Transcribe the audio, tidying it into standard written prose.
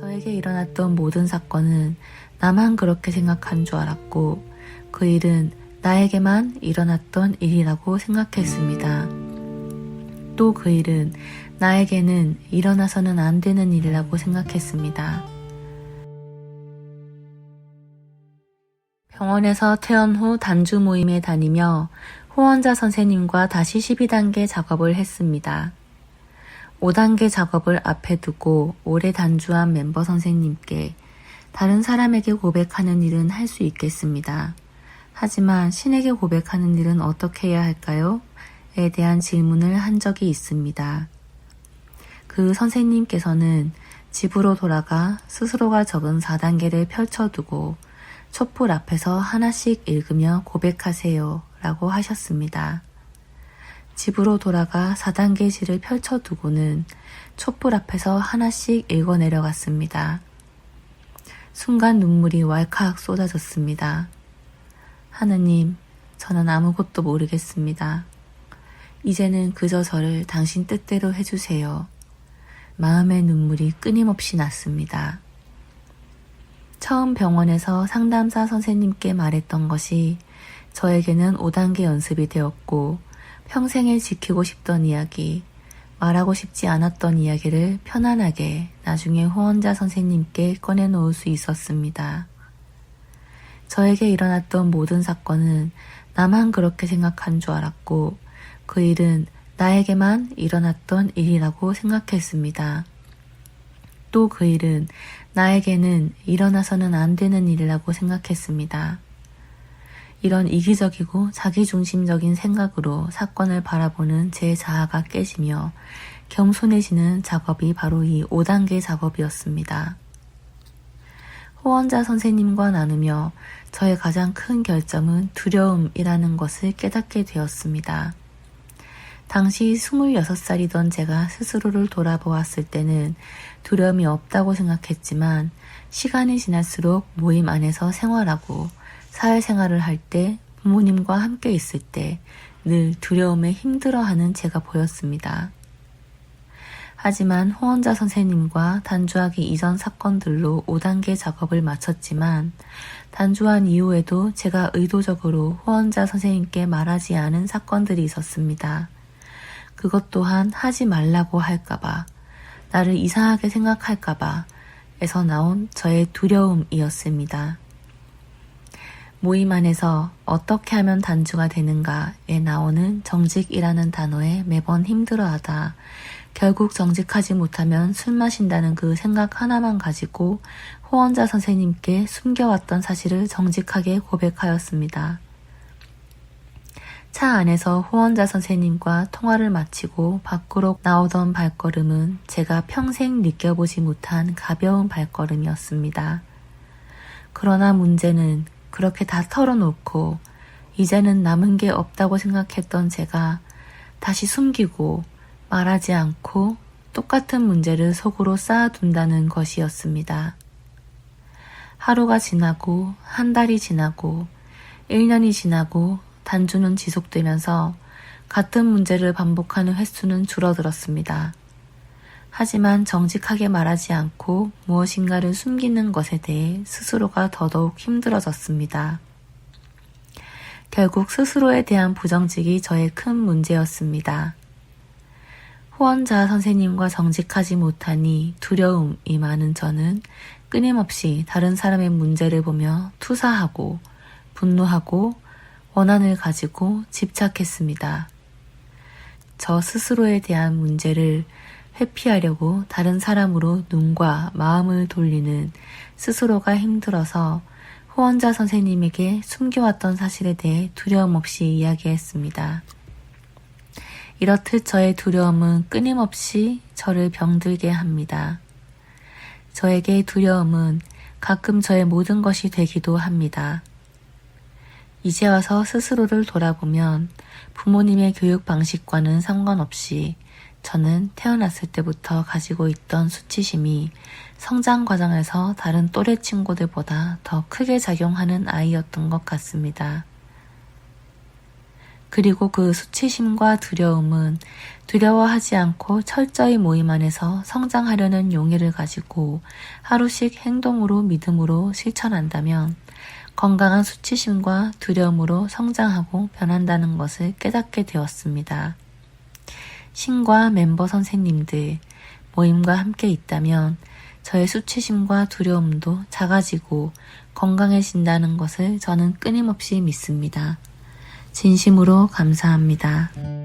저에게 일어났던 모든 사건은 나만 그렇게 생각한 줄 알았고 그 일은 나에게만 일어났던 일이라고 생각했습니다. 또 그 일은 나에게는 일어나서는 안 되는 일이라고 생각했습니다. 병원에서 퇴원 후 단주 모임에 다니며 후원자 선생님과 다시 12단계 작업을 했습니다. 5단계 작업을 앞에 두고 오래 단주한 멤버 선생님께 다른 사람에게 고백하는 일은 할 수 있겠습니다. 하지만 신에게 고백하는 일은 어떻게 해야 할까요? 에 대한 질문을 한 적이 있습니다. 그 선생님께서는 집으로 돌아가 스스로가 적은 4단계를 펼쳐두고 촛불 앞에서 하나씩 읽으며 고백하세요 라고 하셨습니다. 집으로 돌아가 4단계지를 펼쳐두고는 촛불 앞에서 하나씩 읽어 내려갔습니다. 순간 눈물이 왈칵 쏟아졌습니다. 하느님, 저는 아무것도 모르겠습니다. 이제는 그저 저를 당신 뜻대로 해주세요. 마음의 눈물이 끊임없이 났습니다. 처음 병원에서 상담사 선생님께 말했던 것이 저에게는 5단계 연습이 되었고 평생에 지키고 싶던 이야기, 말하고 싶지 않았던 이야기를 편안하게 나중에 후원자 선생님께 꺼내놓을 수 있었습니다. 저에게 일어났던 모든 사건은 나만 그렇게 생각한 줄 알았고 그 일은 나에게만 일어났던 일이라고 생각했습니다. 또 그 일은 나에게는 일어나서는 안 되는 일이라고 생각했습니다. 이런 이기적이고 자기중심적인 생각으로 사건을 바라보는 제 자아가 깨지며 겸손해지는 작업이 바로 이 5단계 작업이었습니다. 후원자 선생님과 나누며 저의 가장 큰 결점은 두려움이라는 것을 깨닫게 되었습니다. 당시 26살이던 제가 스스로를 돌아보았을 때는 두려움이 없다고 생각했지만 시간이 지날수록 모임 안에서 생활하고 사회생활을 할 때 부모님과 함께 있을 때 늘 두려움에 힘들어하는 제가 보였습니다. 하지만 후원자 선생님과 단주하기 이전 사건들로 5단계 작업을 마쳤지만 단주한 이후에도 제가 의도적으로 후원자 선생님께 말하지 않은 사건들이 있었습니다. 그것 또한 하지 말라고 할까봐, 나를 이상하게 생각할까봐 에서 나온 저의 두려움이었습니다. 모임 안에서 어떻게 하면 단주가 되는가에 나오는 정직이라는 단어에 매번 힘들어하다 결국 정직하지 못하면 술 마신다는 그 생각 하나만 가지고 후원자 선생님께 숨겨왔던 사실을 정직하게 고백하였습니다. 차 안에서 후원자 선생님과 통화를 마치고 밖으로 나오던 발걸음은 제가 평생 느껴보지 못한 가벼운 발걸음이었습니다. 그러나 문제는 그렇게 다 털어놓고 이제는 남은 게 없다고 생각했던 제가 다시 숨기고 말하지 않고 똑같은 문제를 속으로 쌓아둔다는 것이었습니다. 하루가 지나고 한 달이 지나고 1년이 지나고 단주는 지속되면서 같은 문제를 반복하는 횟수는 줄어들었습니다. 하지만 정직하게 말하지 않고 무엇인가를 숨기는 것에 대해 스스로가 더더욱 힘들어졌습니다. 결국 스스로에 대한 부정직이 저의 큰 문제였습니다. 후원자 선생님과 정직하지 못하니 두려움이 많은 저는 끊임없이 다른 사람의 문제를 보며 투사하고 분노하고 원한을 가지고 집착했습니다. 저 스스로에 대한 문제를 회피하려고 다른 사람으로 눈과 마음을 돌리는 스스로가 힘들어서 후원자 선생님에게 숨겨왔던 사실에 대해 두려움 없이 이야기했습니다. 이렇듯 저의 두려움은 끊임없이 저를 병들게 합니다. 저에게 두려움은 가끔 저의 모든 것이 되기도 합니다. 이제 와서 스스로를 돌아보면 부모님의 교육 방식과는 상관없이 저는 태어났을 때부터 가지고 있던 수치심이 성장 과정에서 다른 또래 친구들보다 더 크게 작용하는 아이였던 것 같습니다. 그리고 그 수치심과 두려움은 두려워하지 않고 철저히 모임 안에서 성장하려는 용의를 가지고 하루씩 행동으로 믿음으로 실천한다면 건강한 수치심과 두려움으로 성장하고 변한다는 것을 깨닫게 되었습니다. 신과 멤버 선생님들, 모임과 함께 있다면 저의 수치심과 두려움도 작아지고 건강해진다는 것을 저는 끊임없이 믿습니다. 진심으로 감사합니다.